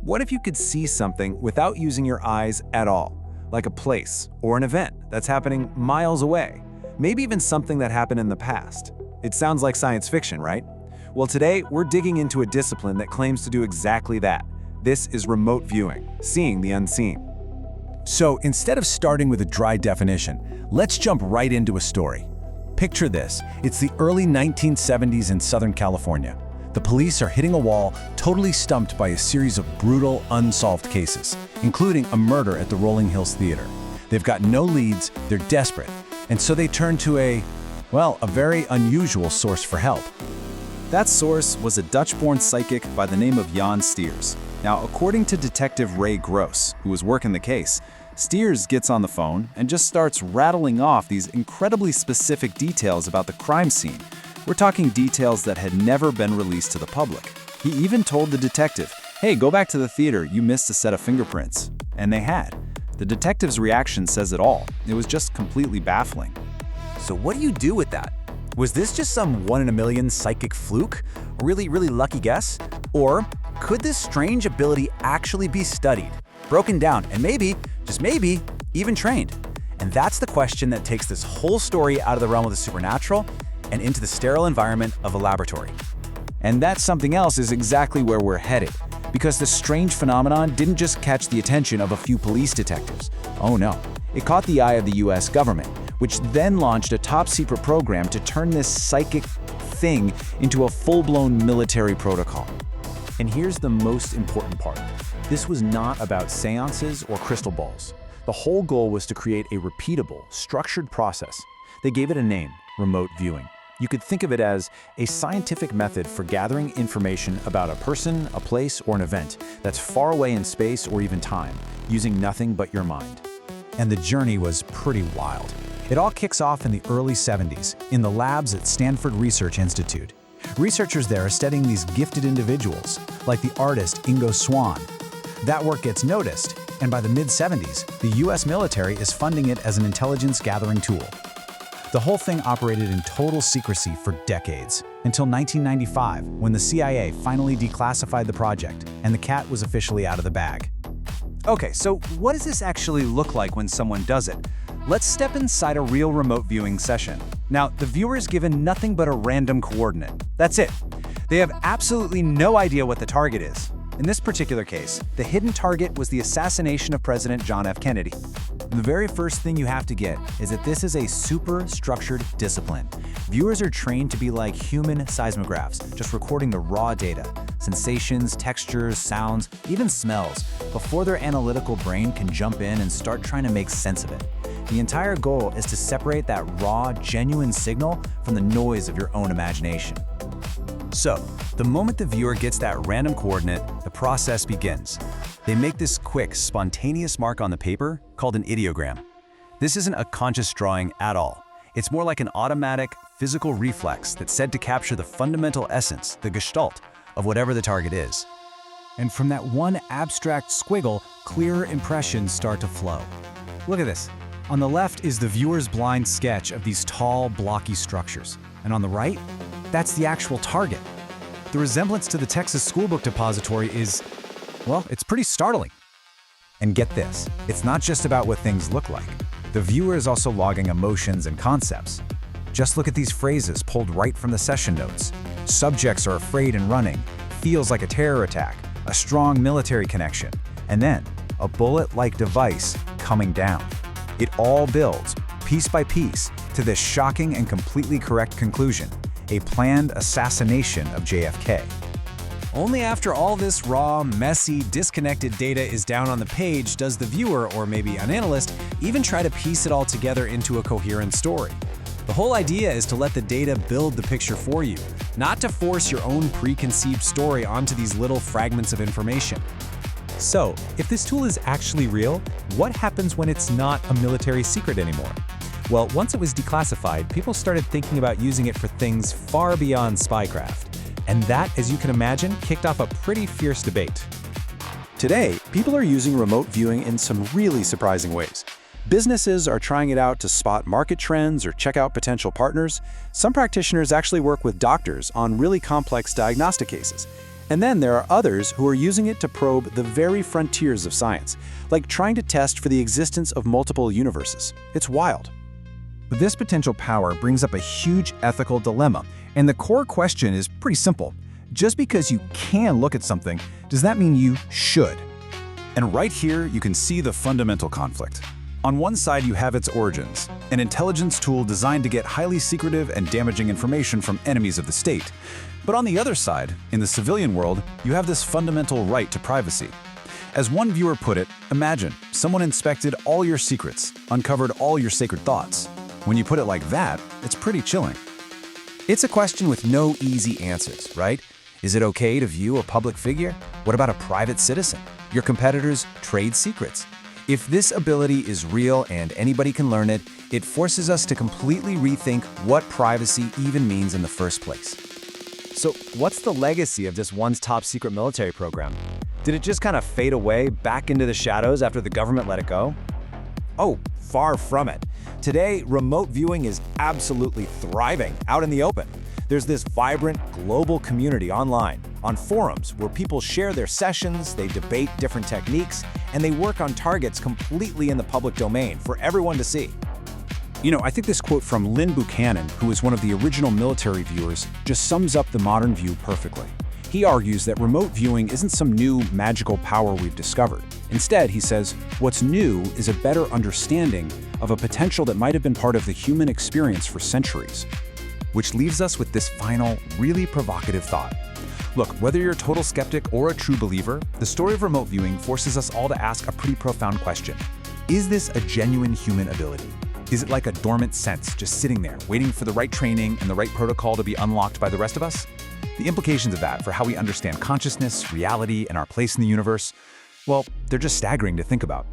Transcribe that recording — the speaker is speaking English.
What if you could see something without using your eyes at all? Like a place or an event that's happening miles away, maybe even something that happened in the past. It sounds like science fiction, right? Well, today we're digging into a discipline that claims to do exactly that. This is remote viewing, seeing the unseen. So instead of starting with a dry definition, let's jump right into a story. Picture this, it's the early 1970s in Southern California. The police are hitting a wall, totally stumped by a series of brutal, unsolved cases, including a murder at the Rolling Hills Theater. They've got no leads, they're desperate, and so they turn to a very unusual source for help. That source was a Dutch-born psychic by the name of Jan Steers. Now, according to Detective Ray Gross, who was working the case, Steers gets on the phone and just starts rattling off these incredibly specific details about the crime scene. We're talking details that had never been released to the public. He even told the detective, "Hey, go back to the theater, you missed a set of fingerprints." And they had. The detective's reaction says it all. It was just completely baffling. So what do you do with that? Was this just some one-in-a-million psychic fluke? A really lucky guess? Or could this strange ability actually be studied, broken down, and maybe, just maybe, even trained? And that's the question that takes this whole story out of the realm of the supernatural and into the sterile environment of a laboratory. And that something else is exactly where we're headed, because this strange phenomenon didn't just catch the attention of a few police detectives. Oh no, it caught the eye of the US government, which then launched a top-secret program to turn this psychic thing into a full-blown military protocol. And here's the most important part. This was not about seances or crystal balls. The whole goal was to create a repeatable, structured process. They gave it a name, remote viewing. You could think of it as a scientific method for gathering information about a person, a place, or an event that's far away in space or even time, using nothing but your mind. And the journey was pretty wild. It all kicks off in the early 70s, in the labs at Stanford Research Institute. Researchers there are studying these gifted individuals, like the artist Ingo Swann. That work gets noticed, and by the mid-70s, the US military is funding it as an intelligence-gathering tool. The whole thing operated in total secrecy for decades, until 1995, when the CIA finally declassified the project, and the cat was officially out of the bag. Okay, so what does this actually look like when someone does it? Let's step inside a real remote viewing session. Now, the viewer is given nothing but a random coordinate. That's it. They have absolutely no idea what the target is. In this particular case, the hidden target was the assassination of President John F. Kennedy. The very first thing you have to get is that this is a super structured discipline. Viewers are trained to be like human seismographs, just recording the raw data, sensations, textures, sounds, even smells, before their analytical brain can jump in and start trying to make sense of it. The entire goal is to separate that raw, genuine signal from the noise of your own imagination. So, the moment the viewer gets that random coordinate, the process begins. They make this quick, spontaneous mark on the paper called an ideogram. This isn't a conscious drawing at all. It's more like an automatic, physical reflex that's said to capture the fundamental essence, the gestalt, of whatever the target is. And from that one abstract squiggle, clearer impressions start to flow. Look at this. On the left is the viewer's blind sketch of these tall, blocky structures. And on the right, that's the actual target. The resemblance to the Texas Schoolbook Depository is, well, it's pretty startling. And get this, it's not just about what things look like. The viewer is also logging emotions and concepts. Just look at these phrases pulled right from the session notes. Subjects are afraid and running, feels like a terror attack, a strong military connection, and then a bullet-like device coming down. It all builds, piece by piece, to this shocking and completely correct conclusion: a planned assassination of JFK. Only after all this raw, messy, disconnected data is down on the page does the viewer, or maybe an analyst, even try to piece it all together into a coherent story. The whole idea is to let the data build the picture for you, not to force your own preconceived story onto these little fragments of information. So, if this tool is actually real, what happens when it's not a military secret anymore? Well, once it was declassified, people started thinking about using it for things far beyond spycraft. And that, as you can imagine, kicked off a pretty fierce debate. Today, people are using remote viewing in some really surprising ways. Businesses are trying it out to spot market trends or check out potential partners. Some practitioners actually work with doctors on really complex diagnostic cases. And then there are others who are using it to probe the very frontiers of science, like trying to test for the existence of multiple universes. It's wild. But this potential power brings up a huge ethical dilemma, and the core question is pretty simple. Just because you can look at something, does that mean you should? And right here, you can see the fundamental conflict. On one side, you have its origins, an intelligence tool designed to get highly secretive and damaging information from enemies of the state. But on the other side, in the civilian world, you have this fundamental right to privacy. As one viewer put it, imagine someone inspected all your secrets, uncovered all your sacred thoughts. When you put it like that, it's pretty chilling. It's a question with no easy answers, right? Is it okay to view a public figure? What about a private citizen? Your competitors' trade secrets? If this ability is real and anybody can learn it, it forces us to completely rethink what privacy even means in the first place. So what's the legacy of this once top secret military program? Did it just kind of fade away back into the shadows after the government let it go? Oh, far from it. Today, remote viewing is absolutely thriving out in the open. There's this vibrant global community online, on forums where people share their sessions, they debate different techniques, and they work on targets completely in the public domain for everyone to see. You know, I think this quote from Lynn Buchanan, who is one of the original military viewers, just sums up the modern view perfectly. He argues that remote viewing isn't some new magical power we've discovered. Instead, he says, what's new is a better understanding of a potential that might have been part of the human experience for centuries. Which leaves us with this final, really provocative thought. Look, whether you're a total skeptic or a true believer, the story of remote viewing forces us all to ask a pretty profound question. Is this a genuine human ability? Is it like a dormant sense just sitting there, waiting for the right training and the right protocol to be unlocked by the rest of us? The implications of that for how we understand consciousness, reality, and our place in the universe, well, they're just staggering to think about.